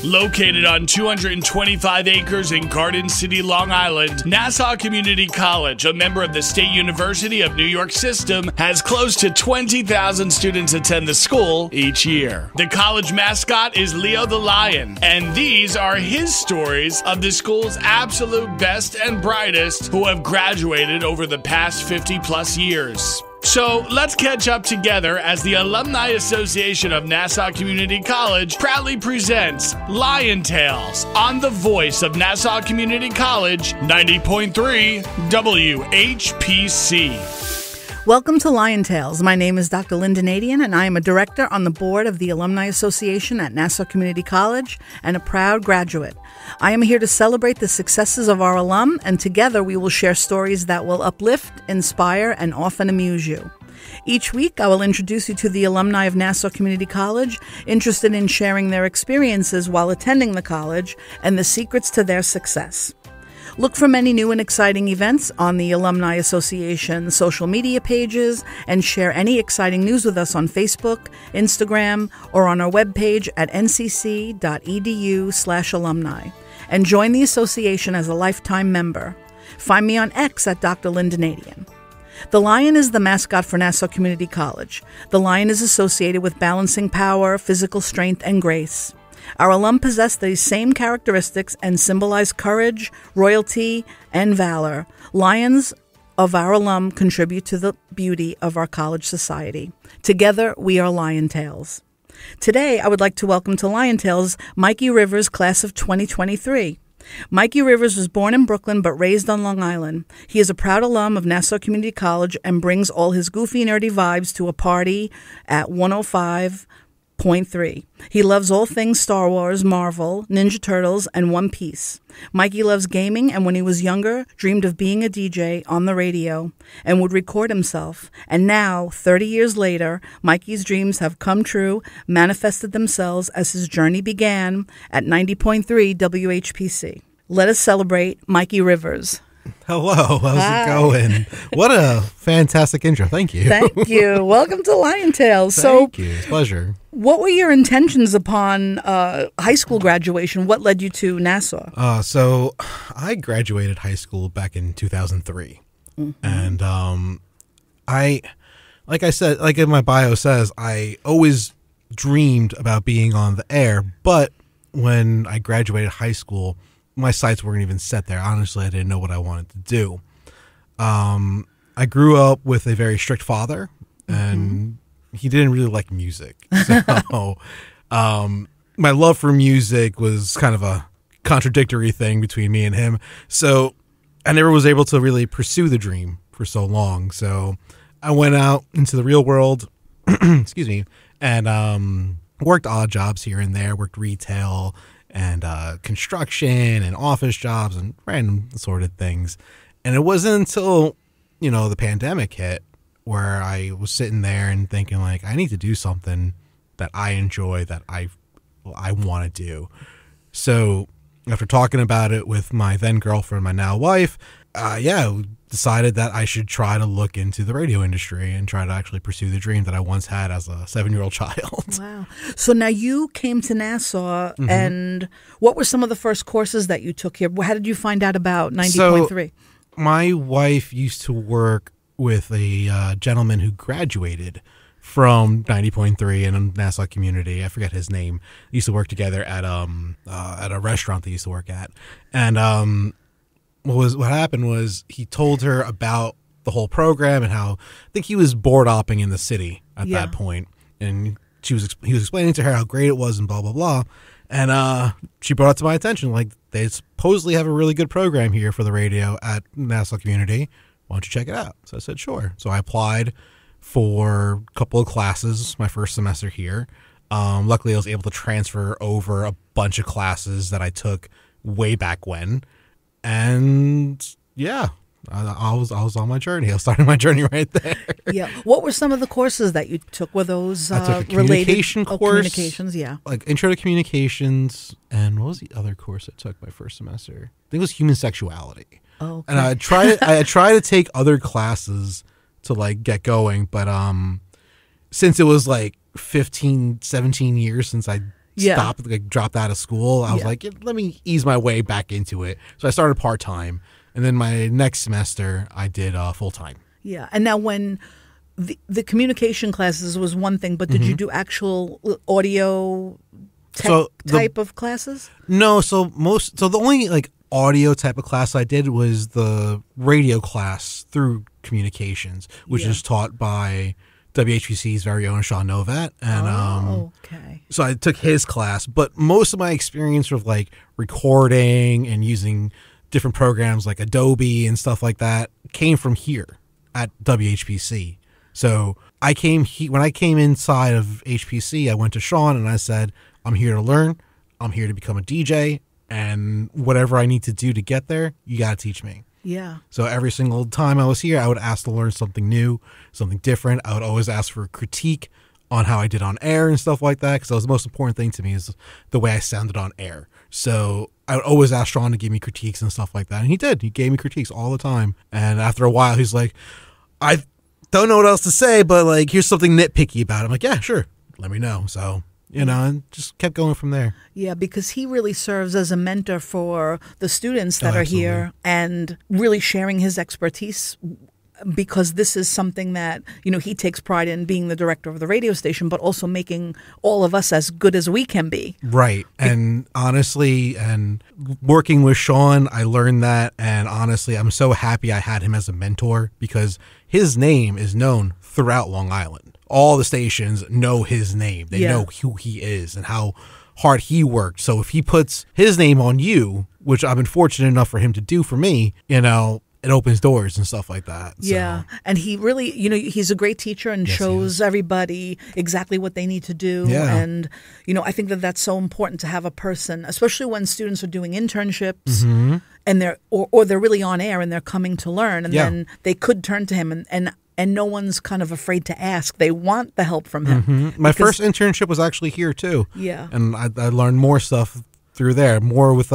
Located on 225 acres in Garden City, Long Island, Nassau Community College, a member of the State University of New York system, has close to 20,000 students attend the school each year. The college mascot is Leo the Lion, and these are his stories of the school's absolute best and brightest who have graduated over the past 50-plus years. So let's catch up together as the Alumni Association of Nassau Community College proudly presents Lion Tales on the voice of Nassau Community College, 90.3 WHPC. Welcome to Lion Tales. My name is Dr. Lynnda Nadien, and I am a director on the board of the Alumni Association at Nassau Community College and a proud graduate. I am here to celebrate the successes of our alum, and together we will share stories that will uplift, inspire, and often amuse you. Each week, I will introduce you to the alumni of Nassau Community College, interested in sharing their experiences while attending the college and the secrets to their success. Look for many new and exciting events on the Alumni Association social media pages and share any exciting news with us on Facebook, Instagram, or on our webpage at ncc.edu/alumni. And join the association as a lifetime member. Find me on X at Dr. Lynnda Nadien. The lion is the mascot for Nassau Community College. The lion is associated with balancing power, physical strength, and grace. Our alum possess these same characteristics and symbolize courage, royalty, and valor. Lions of our alum contribute to the beauty of our college society. Together, we are Lion Tales. Today, I would like to welcome to Lion Tales Mikey Rivers, class of 2023. Mikey Rivers was born in Brooklyn but raised on Long Island. He is a proud alum of Nassau Community College and brings all his goofy, nerdy vibes to a party at 105.3. He loves all things Star Wars, Marvel, Ninja Turtles, and One Piece. Mikey loves gaming, and when he was younger, dreamed of being a DJ on the radio and would record himself. And now, 30 years later, Mikey's dreams have come true, manifested themselves as his journey began at 90.3 WHPC. Let us celebrate Mikey Rivers. Hello, how's it going? What a fantastic intro. Thank you. Thank you. Welcome to Lion Tales. Thank you. It's a pleasure. What were your intentions upon high school graduation? What led you to Nassau? So I graduated high school back in 2003. Mm-hmm. And like I said, like in my bio says, I always dreamed about being on the air. But when I graduated high school, my sights weren't even set there. Honestly, I didn't know what I wanted to do. I grew up with a very strict father, and he didn't really like music. So my love for music was kind of a contradictory thing between me and him. So I never was able to really pursue the dream for so long. So I went out into the real world, excuse me, and worked odd jobs here and there, worked retail, and construction and office jobs and random assorted things. And it wasn't until, the pandemic hit where I was sitting there and thinking, like, I need to do something that I enjoy, that I want to do. So after talking about it with my then girlfriend, my now wife, decided that I should try to look into the radio industry and try to actually pursue the dream that I once had as a 7-year-old child. Wow. So now you came to Nassau, and what were some of the first courses that you took here? How did you find out about 90.3? So my wife used to work with a gentleman who graduated from 90.3 in a Nassau community. I forget his name. They used to work together at a restaurant they used to work at. And what happened was he told her about the whole program and how I think he was board hopping in the city at that point, and he was explaining to her how great it was and blah blah blah, and she brought it to my attention, like, they supposedly have a really good program here for the radio at Nassau Community. Why don't you check it out? So I said sure. So I applied for a couple of classes my first semester here. Luckily, I was able to transfer over a bunch of classes that I took way back when. And yeah, I was on my journey. I was starting my journey right there. Yeah. What were some of the courses that you took? Were those I took a communication course? Communications, yeah. Like intro to communications. And what was the other course I took my first semester? I think it was human sexuality. Oh, okay. And I tried to take other classes to like get going. But since it was like 15, 17 years since I stopped, like dropped out of school. I was like, let me ease my way back into it. So I started part-time, and then my next semester I did full-time. Yeah. And now when the communication classes was one thing, but did you do actual audio type of classes? No. So the only like audio type of class I did was the radio class through communications, which is taught by WHPC's very own Sean Novat. And so I took his class, but most of my experience with like recording and using different programs like Adobe and stuff like that came from here at WHPC. So when I came inside of HPC, I went to Sean and I said, I'm here to learn. I'm here to become a DJ, and whatever I need to do to get there, you got to teach me. Yeah. So every single time I was here, I would ask to learn something new, something different. I would always ask for a critique on how I did on air and stuff like that, because that was the most important thing to me, is the way I sounded on air. So I would always ask Sean to give me critiques and stuff like that, and he did. He gave me critiques all the time. And after a while, he's like, I don't know what else to say, but like, here's something nitpicky about it. I'm like, yeah, sure. Let me know. So, and just kept going from there. Yeah, because he really serves as a mentor for the students that are here, and really sharing his expertise, because this is something that, he takes pride in, being the director of the radio station, but also making all of us as good as we can be. Right. And honestly, and working with Sean, I learned that. And honestly, I'm so happy I had him as a mentor, because his name is known throughout Long Island. All the stations know his name. They know who he is and how hard he worked. So if he puts his name on you, which I've been fortunate enough for him to do for me, it opens doors and stuff like that. Yeah. So. And he really, he's a great teacher and shows everybody exactly what they need to do. Yeah. And, I think that that's so important to have a person, especially when students are doing internships and they're really on air and they're coming to learn. And then they could turn to him and no one's kind of afraid to ask. They want the help from him. My first internship was actually here too. Yeah. And I learned more stuff through there, more with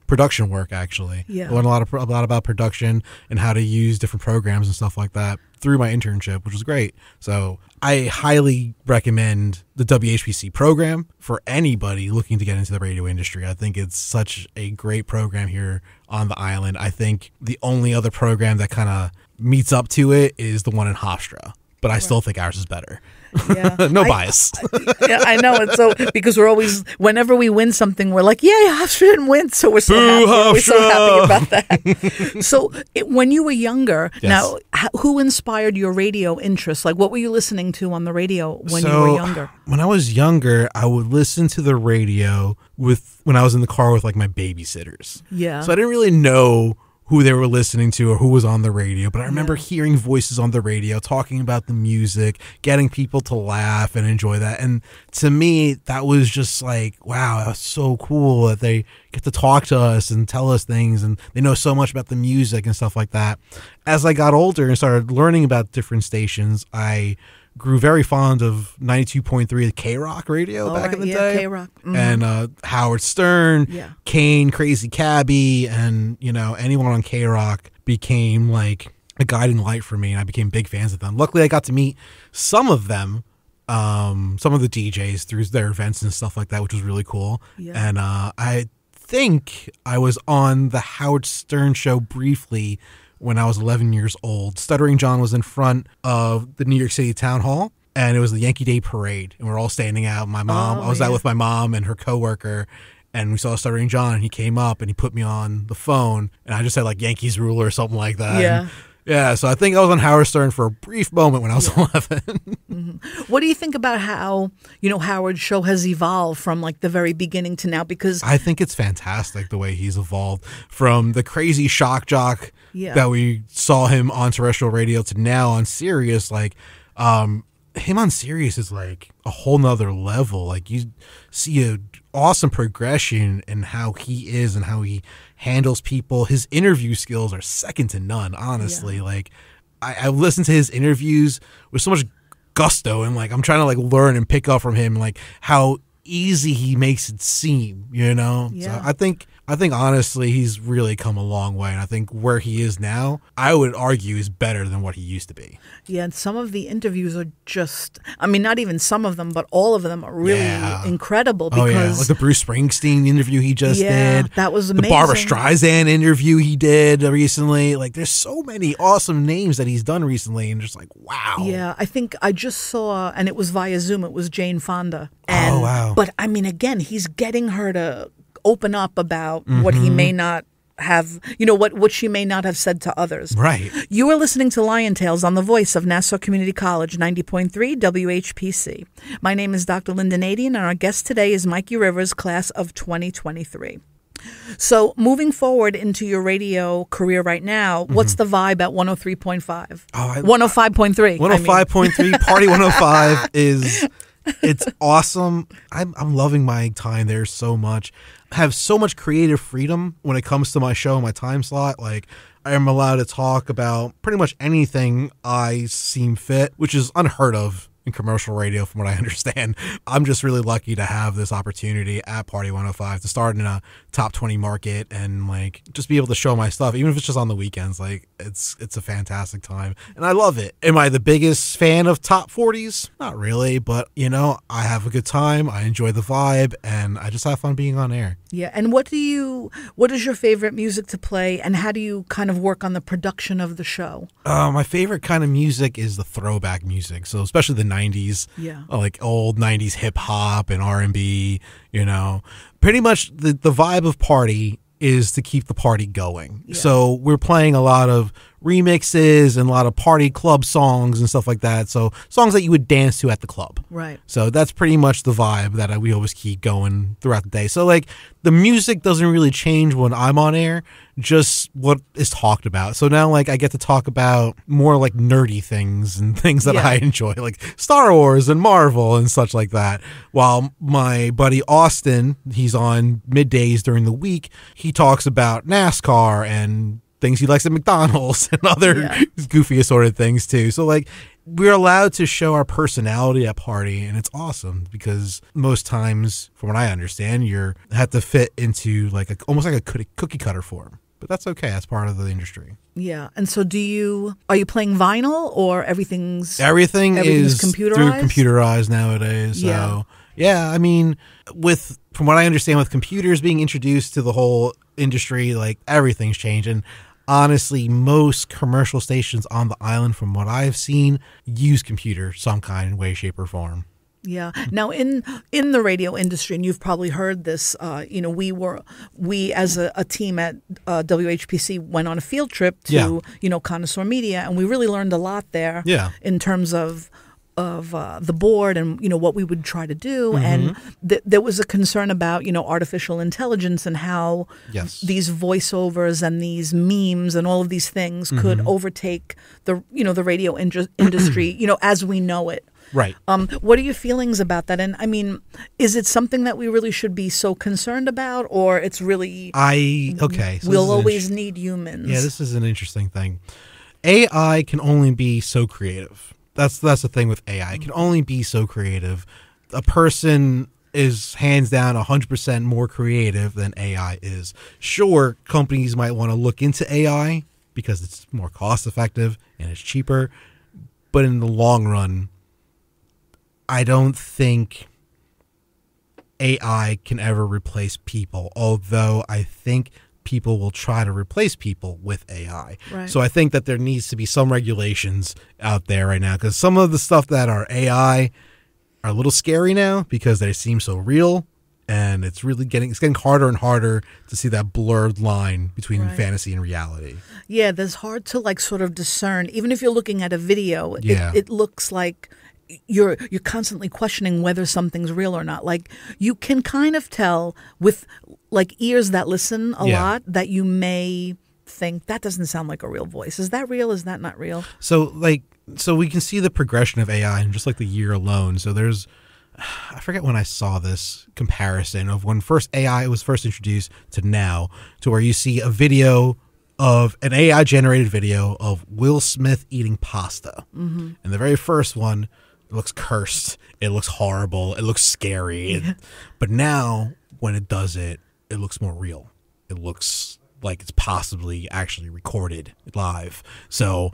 production work, actually. Yeah. I learned a lot about production and how to use different programs and stuff like that through my internship, which was great. So I highly recommend the WHPC program for anybody looking to get into the radio industry. I think it's such a great program here on the island. I think the only other program that kind of meets up to it is the one in Hofstra, but I still think ours is better. Yeah. No bias. I know. It's so, because we're always, whenever we win something, we're like, yay, Hofstra didn't win. So we're so happy. We're so happy about that. So when you were younger, now, who inspired your radio interest? Like, what were you listening to on the radio when you were younger? When I was younger, I would listen to the radio when I was in the car with like my babysitters. Yeah. So I didn't really know who they were listening to or who was on the radio. But I remember hearing voices on the radio talking about the music, getting people to laugh and enjoy that. And to me, that was just like, wow, that's so cool that they get to talk to us and tell us things, and they know so much about the music and stuff like that. As I got older and started learning about different stations, I grew very fond of 92.3 K-Rock radio back in the day. K-Rock. And Howard Stern, Kane, Crazy Cabbie, and, anyone on K-Rock became like a guiding light for me, and I became big fans of them. Luckily, I got to meet some of them, some of the DJs through their events and stuff like that, which was really cool. Yeah. And I think I was on the Howard Stern show briefly when I was 11 years old. Stuttering John was in front of the New York City Town Hall, and it was the Yankee Day Parade, and we're all standing out. My mom, I was out with my mom and her coworker, and we saw Stuttering John, and he came up and he put me on the phone, and I just said like Yankees rule or something like that. Yeah. And, so I think I was on Howard Stern for a brief moment when I was 11. What do you think about how, Howard's show has evolved from like the very beginning to now? Because I think it's fantastic the way he's evolved from the crazy shock jock that we saw him on terrestrial radio to now on Sirius. Like, him on Sirius is like a whole nother level. Like, you see a awesome progression in how he is and how he handles people. His interview skills are second to none, honestly. Like, I listened to his interviews with so much gusto, and like I'm trying to like learn and pick up from him like how easy he makes it seem, So I think I think honestly he's really come a long way, and I think where he is now, I would argue, is better than what he used to be. Yeah, and some of the interviews are just, I mean, not even some of them, but all of them are really incredible. Because, like the Bruce Springsteen interview he just did. That was amazing. The Barbara Streisand interview he did recently. Like, there's so many awesome names that he's done recently, and just like, wow. Yeah, I think I just saw, and it was via Zoom, it was Jane Fonda. And, oh, wow. But, I mean, again, he's getting her to open up about what he may not have, what she may not have said to others. Right. You are listening to Lion Tales on the voice of Nassau Community College, 90.3 WHPC. My name is Dr. Lynnda Nadien, and our guest today is Mikey Rivers, class of 2023. So moving forward into your radio career right now, what's the vibe at 103.5? 105.3. 105.3, Party 105 is... It's awesome. I'm loving my time there so much. I have so much creative freedom when it comes to my show, my time slot. Like, I am allowed to talk about pretty much anything I seem fit, which is unheard of in commercial radio from what I understand. I'm just really lucky to have this opportunity at Party 105 to start in a top 20 market and like just be able to show my stuff, even if it's just on the weekends. Like, it's a fantastic time and I love it. Am I the biggest fan of top 40s? Not really, but I have a good time. I enjoy the vibe and I just have fun being on air. Yeah. And what is your favorite music to play, and how do you kind of work on the production of the show? My favorite kind of music is the throwback music. So especially the 90s, like old 90s hip hop and R&B, pretty much the vibe of Party is to keep the party going. Yeah. So we're playing a lot of remixes and a lot of party club songs and stuff like that. So songs that you would dance to at the club. Right. So that's pretty much the vibe that we always keep going throughout the day. So like the music doesn't really change when I'm on air, just what is talked about. So now like I get to talk about more like nerdy things and things that I enjoy, like Star Wars and Marvel and such like that. While my buddy Austin, he's on middays during the week, he talks about NASCAR and things he likes at McDonald's and other goofy assorted things too. So like we're allowed to show our personality at Party, and it's awesome because most times, from what I understand, you have to fit into like almost like a cookie cutter form. But that's okay. That's part of the industry. Yeah. And so are you playing vinyl or everything's everything is computerized? Through computerized nowadays. So yeah, I mean, from what I understand, with computers being introduced to the whole industry, like everything's changing. Honestly, most commercial stations on the island, from what I've seen, use computer some kind, way, shape, or form. Yeah. Now, in the radio industry, and you've probably heard this, we as a team at WHPC went on a field trip to Connoisseur Media, and we really learned a lot there. Yeah. In terms of the board and what we would try to do, and there was a concern about artificial intelligence and how these voiceovers and these memes and all of these things could overtake the radio industry as we know it. Right. What are your feelings about that? And I mean, is it something that we really should be so concerned about, or it's really we'll always need humans? Yeah, this is an interesting thing. AI can only be so creative. That's the thing with AI. It can only be so creative. A person is hands down 100% more creative than AI is. Sure, companies might want to look into AI because it's more cost effective and it's cheaper. But in the long run, I don't think AI can ever replace people, although I think people will try to replace people with AI. Right. So I think that there needs to be some regulations out there right now, because some of the stuff that are AI are a little scary now because they seem so real, and it's getting harder and harder to see that blurred line between fantasy and reality. Yeah, there's hard to like sort of discern. Even if you're looking at a video, it looks like you're constantly questioning whether something's real or not. Like you can kind of tell with like ears that listen a lot that you may think that doesn't sound like a real voice. Is that real? Is that not real? So we can see the progression of AI in just like the year alone. So I forget when I saw this comparison of when AI was first introduced to now, to where you see a video of an AI generated video of Will Smith eating pasta. Mm-hmm. And the very first one, it looks cursed. It looks horrible. It looks scary. But now when it does it, it looks more real. it looks like it's possibly actually recorded live. So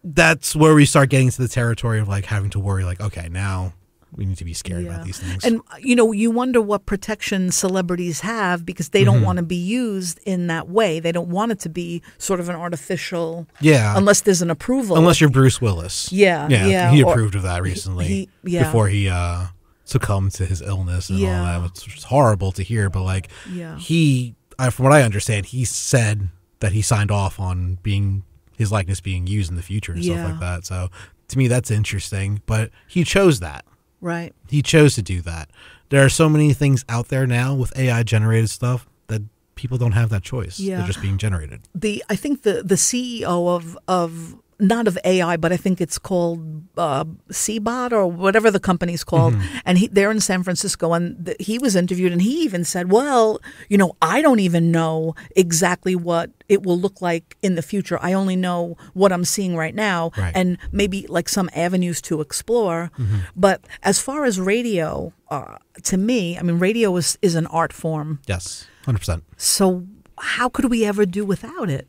that's where we start getting to the territory of like having to worry, like, okay, now we need to be scared about these things. And, you wonder what protection celebrities have because they don't want to be used in that way. They don't want it to be sort of an artificial, unless there's an approval. Unless you're Bruce Willis. Yeah. He approved of that recently before he succumbed to his illness and all that, which was horrible to hear. But like, from what I understand, he said that he signed off on his likeness being used in the future and stuff like that. So to me, that's interesting. But he chose that. Right. He chose to do that. There are so many things out there now with AI generated stuff that people don't have that choice. Yeah. They're just being generated. I think the CEO of not of AI, but I think it's called CBOT or whatever the company's called. And they're in San Francisco, and he was interviewed, and he even said, well, I don't even know exactly what it will look like in the future. I only know what I'm seeing right now, and maybe like some avenues to explore. But as far as radio, to me, I mean, radio is an art form. Yes, 100%. So how could we ever do without it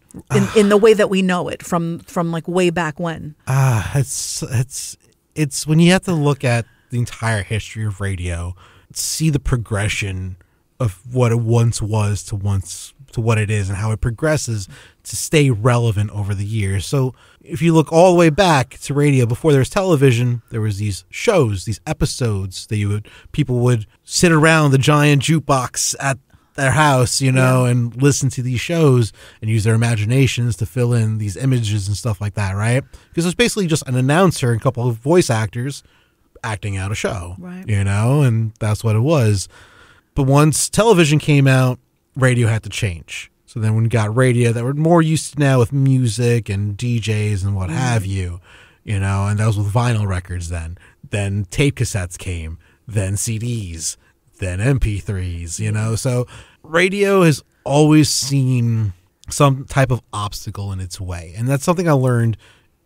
in the way that we know it from like way back when? It's when you have to look at the entire history of radio, see the progression of what it once was to what it is and how it progresses to stay relevant over the years. So if you look all the way back to radio, before there was television, there was these shows, these episodes that people would sit around the giant jukebox at their house, and listen to these shows and use their imaginations to fill in these images and stuff like that, right? Because it's basically just an announcer and a couple of voice actors acting out a show, right? And that's what it was. But once television came out, radio had to change. So then when we got radio that we're more used to now with music and DJs and what have you, and that was with vinyl records then. Then tape cassettes came, then CDs, then MP3s, So radio has always seen some type of obstacle in its way. And that's something I learned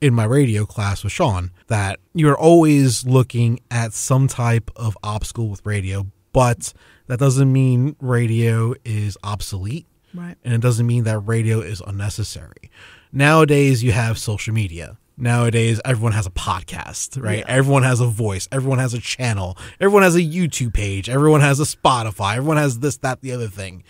in my radio class with Sean, that you're always looking at some type of obstacle with radio, but that doesn't mean radio is obsolete. Right. And it doesn't mean that radio is unnecessary. Nowadays, you have social media. Nowadays, everyone has a podcast, right? Yeah. Everyone has a voice. Everyone has a channel. Everyone has a YouTube page. Everyone has a Spotify. Everyone has this, that, the other thing.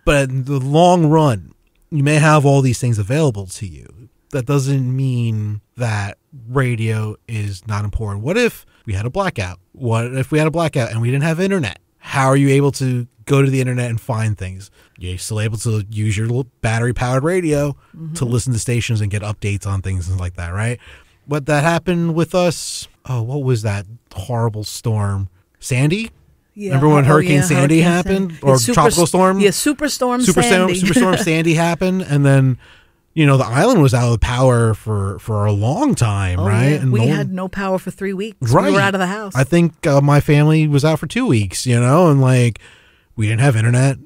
But in the long run, you may have all these things available to you. That doesn't mean that radio is not important. What if we had a blackout? What if we had a blackout and we didn't have internet? How are you able to go to the internet and find things? You're still able to use your little battery-powered radio to listen to stations and get updates on things and like that, right? But that happened with us. Oh, what was that horrible storm? Sandy? Yeah. Remember when Hurricane Sandy happened? Or Tropical Storm? Yeah, Superstorm Sandy. Superstorm Sandy happened, and then the island was out of power for a long time, right? Yeah. And we had no power for 3 weeks. Right. We were out of the house. I think my family was out for 2 weeks, and like we didn't have internet.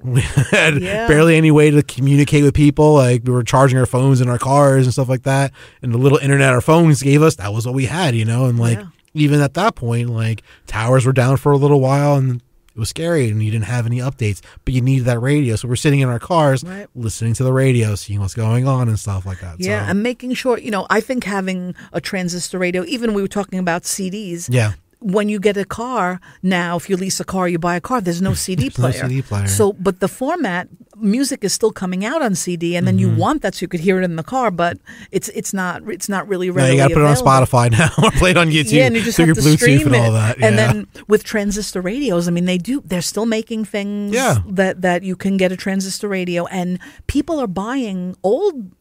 We had barely any way to communicate with people. Like we were charging our phones in our cars and stuff like that. And the little internet our phones gave us, that was what we had, and like even at that point, like towers were down for a little while and it was scary and you didn't have any updates, but you needed that radio. So we're sitting in our cars listening to the radio, seeing what's going on and stuff like that. Yeah, so, and making sure, I think having a transistor radio, even we were talking about CDs. Yeah. When you get a car now, if you lease a car, you buy a car, there's no CD player. No CD player. So, but the format, music is still coming out on CD, and then you want that so you could hear it in the car, but it's not really readily you got to put it on Spotify now or play it on YouTube. Yeah, and you just through have your to Bluetooth stream and it. all that. And then with transistor radios, I mean, they're still making things that you can get a transistor radio, and people are buying old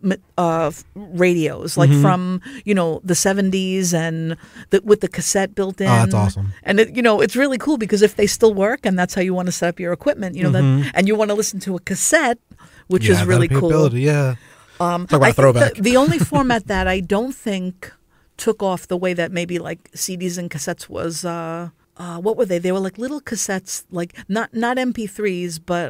radios like from the 70s and with the cassette built in. Oh, that's awesome. And it's really cool because if they still work and that's how you want to set up your equipment, and you want to listen to a cassette, which is really cool. Yeah. Talk about throwback. The only format that I don't think took off the way that maybe like CDs and cassettes was what were they? They were like little cassettes, like not MP3s, but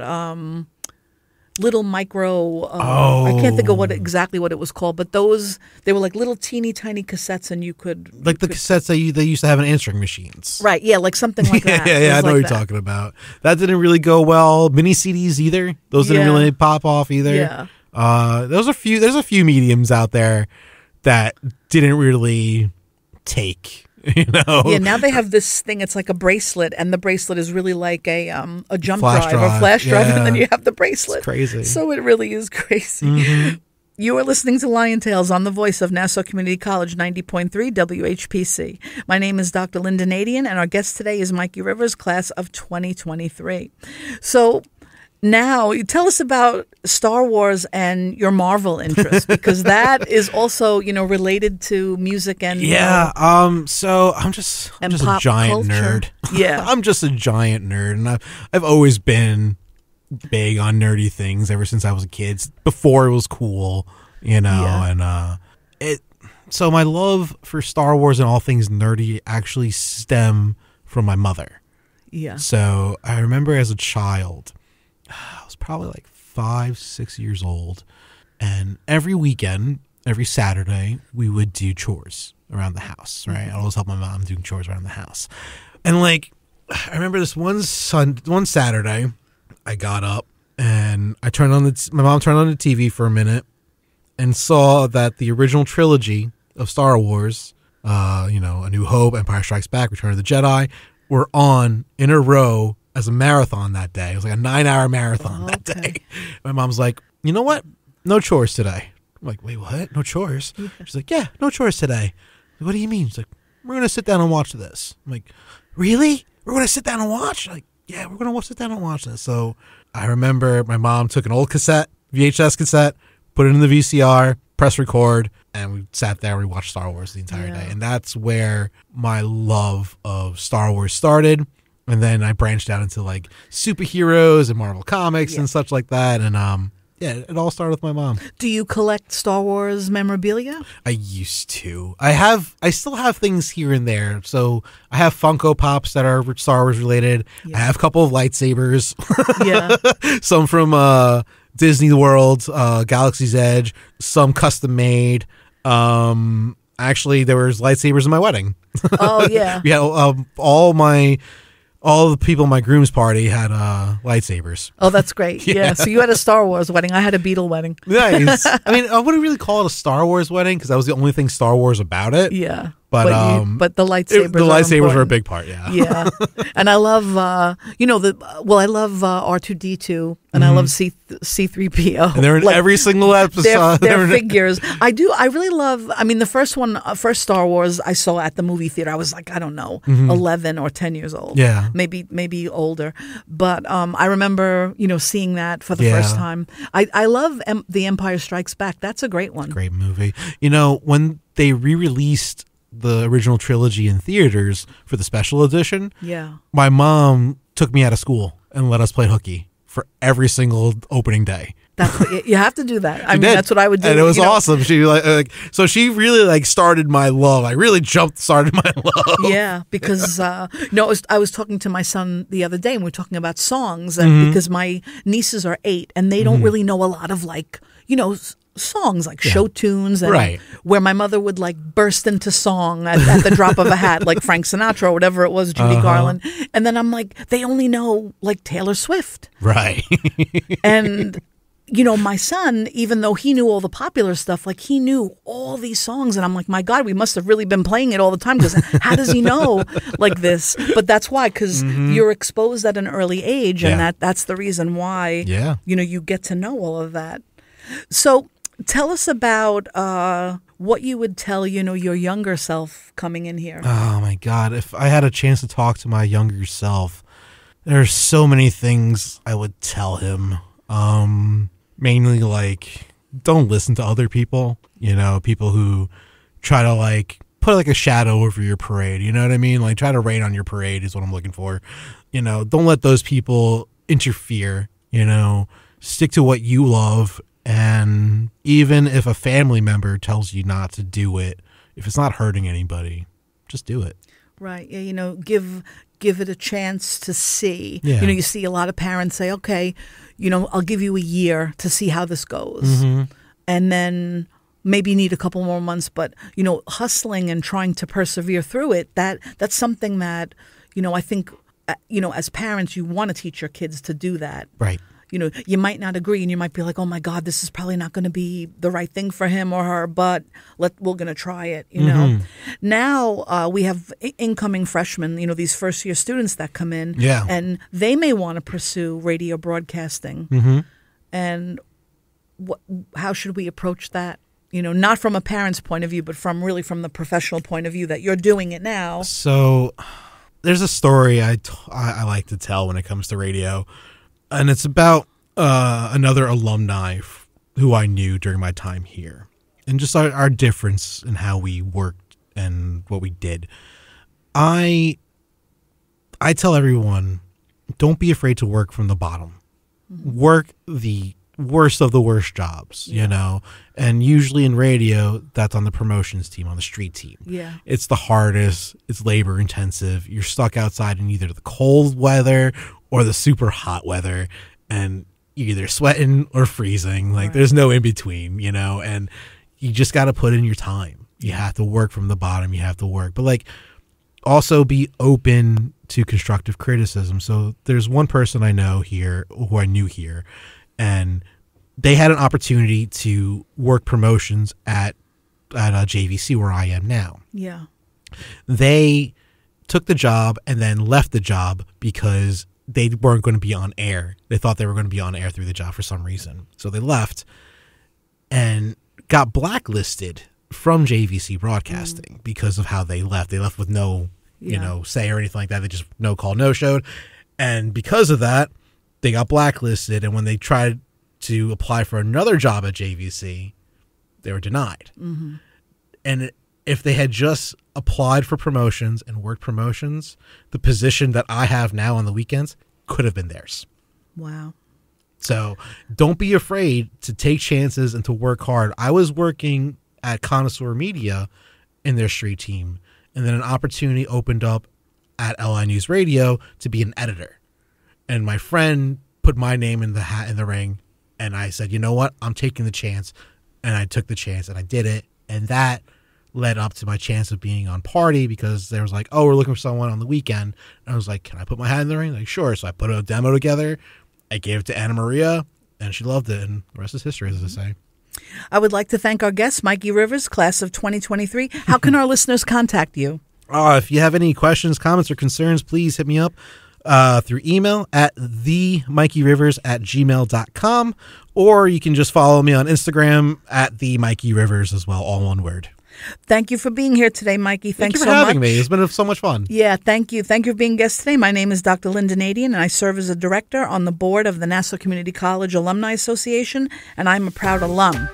little micro. I can't think of exactly what it was called, but they were like little teeny tiny cassettes, and you could cassettes they used to have in answering machines. Right? Yeah, like something like that. Yeah, I know what you're talking about. That didn't really go well. Mini CDs either. Those didn't really pop off either. Yeah. There's a few mediums out there that didn't really take. Yeah, now they have this thing. It's like a bracelet, and the bracelet is really like a jump drive or flash drive, and then you have the bracelet. It's crazy. So it really is crazy. Mm-hmm. You are listening to Lion Tales on the voice of Nassau Community College 90.3 WHPC. My name is Dr. Lynnda Nadien, and our guest today is Mikey Rivers, class of 2023. So now, you tell us about Star Wars and your Marvel interest, because that is also, related to music and So I'm just a giant nerd. Yeah, I'm just a giant nerd, and I've always been big on nerdy things ever since I was a kid. Before it was cool, and So my love for Star Wars and all things nerdy actually stem from my mother. Yeah. So I remember as a child, I was probably like 5, 6 years old, and every weekend, every Saturday, we would do chores around the house, right? I'd always help my mom doing chores around the house. And I remember this one Saturday, I got up and I turned on my mom turned on the TV for a minute and saw that the original trilogy of Star Wars, A New Hope, Empire Strikes Back, Return of the Jedi, were on in a row as a marathon that day. It was like a 9-hour marathon that day. My mom's like, you know what? No chores today. I'm like, wait, what? No chores? Yeah. She's like, yeah, no chores today. Like, what do you mean? She's like, we're going to sit down and watch this. I'm like, really? We're going to sit down and watch? Like, yeah, we're going to sit down and watch this. So I remember my mom took an old VHS cassette, put it in the VCR, press record, and we sat there and we watched Star Wars the entire day. And that's where my love of Star Wars started. And then I branched out into like superheroes and Marvel Comics and such like that. And it all started with my mom. Do you collect Star Wars memorabilia? I used to. I still have things here and there. So I have Funko Pops that are Star Wars related. Yeah. I have a couple of lightsabers. Yeah. Some from Disney World, Galaxy's Edge, some custom made. Actually, there was lightsabers in my wedding. Oh, yeah. We had all the people in my groom's party had lightsabers. Oh, that's great. Yeah. So you had a Star Wars wedding. I had a Beatle wedding. Nice. I mean, I wouldn't really call it a Star Wars wedding because that was the only thing Star Wars about it. Yeah. But the lightsabers were a big part, yeah. Yeah. And I love, I love R2-D2 and I love C3PO. And they're in every single episode. They're figures. I really love, the first Star Wars I saw at the movie theater, I was like, I don't know, 11 or 10 years old. Yeah. Maybe older. But I remember, seeing that for the first time. I love The Empire Strikes Back. That's a great one. Great movie. When they re-released the original trilogy in theaters for the special edition, my mom took me out of school and let us play hooky for every single opening day. You have to do that. I mean, that's what I would do. And it was awesome. She so she really started my love. I really started my love. Yeah, because I was talking to my son the other day and we were talking about songs, and because my nieces are 8 and they don't really know a lot of songs like show tunes, and where my mother would burst into song at the drop of a hat, like Frank Sinatra or whatever it was, Judy Garland. And then I'm like, they only know Taylor Swift. Right. And my son, even though he knew all the popular stuff, he knew all these songs. And I'm like, my God, we must have really been playing it all the time, because how does he know this? But that's why, because you're exposed at an early age, and that's the reason why, you get to know all of that. So tell us about what you would tell, your younger self coming in here. Oh, my God. If I had a chance to talk to my younger self, there are so many things I would tell him. Mainly don't listen to other people, people who try to put a shadow over your parade. You know what I mean? Try to rain on your parade is what I'm looking for. Don't let those people interfere, stick to what you love. And even if a family member tells you not to do it, if it's not hurting anybody, just do it. Right. Yeah, give it a chance to see. Yeah. You see a lot of parents say, okay, I'll give you a year to see how this goes. Mm-hmm. And then maybe you need a couple more months, but, hustling and trying to persevere through it, that's something that, I think, as parents, you want to teach your kids to do that. Right. You might not agree and you might be like, oh my God, this is probably not going to be the right thing for him or her, but we're going to try it, Now we have incoming freshmen, these first year students that come in, and they may want to pursue radio broadcasting. Mm-hmm. And how should we approach that? Not from a parent's point of view, but from the professional point of view that you're doing it now. So there's a story I like to tell when it comes to radio. And it's about another alumni who I knew during my time here. And just our difference in how we worked and what we did. I tell everyone, don't be afraid to work from the bottom. Mm-hmm. Work the worst of the worst jobs, And usually in radio, that's on the promotions team, on the street team. Yeah. It's the hardest. It's labor intensive. You're stuck outside in either the cold weather or the super hot weather, and you're either sweating or freezing. Like, there's no in between, and you just got to put in your time. You have to work from the bottom. You have to work. But, also be open to constructive criticism. So there's one person I know here who I knew here, and they had an opportunity to work promotions at JVC where I am now. Yeah. They took the job and then left the job because they weren't going to be on air. They thought they were going to be on air through the job for some reason. So they left and got blacklisted from JVC Broadcasting because of how they left. They left with no, say or anything like that. They just no call, no showed. And because of that, they got blacklisted. And when they tried to apply for another job at JVC, they were denied. Mm-hmm. And if they had just applied for promotions and worked promotions, the position that I have now on the weekends could have been theirs. Wow. So don't be afraid to take chances and to work hard. I was working at Connoisseur Media in their street team, and then an opportunity opened up at LI News Radio to be an editor. And my friend put my name in the hat in the ring, and I said, you know what? I'm taking the chance. And I took the chance, and I did it. And that led up to my chance of being on Party, because there was like, oh, we're looking for someone on the weekend. And I was like, can I put my hat in the ring? Like, sure. So I put a demo together. I gave it to Anna Maria, and she loved it. And the rest is history, as I say. I would like to thank our guest, Mikey Rivers, class of 2023. How can our listeners contact you? If you have any questions, comments, or concerns, please hit me up through email at themikeyrivers@gmail.com, or you can just follow me on Instagram at themikeyrivers as well, all one word. Thank you for being here today, Mikey. Thanks so much. Thank you for having me. It's been so much fun. Yeah, thank you. Thank you for being a guest today. My name is Dr. Lynnda Nadien, and I serve as a director on the board of the Nassau Community College Alumni Association, and I'm a proud alum.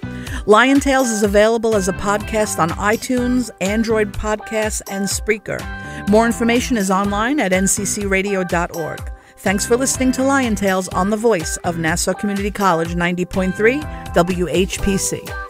Lion Tales is available as a podcast on iTunes, Android Podcasts, and Spreaker. More information is online at nccradio.org. Thanks for listening to Lion Tales on the voice of Nassau Community College 90.3 WHPC.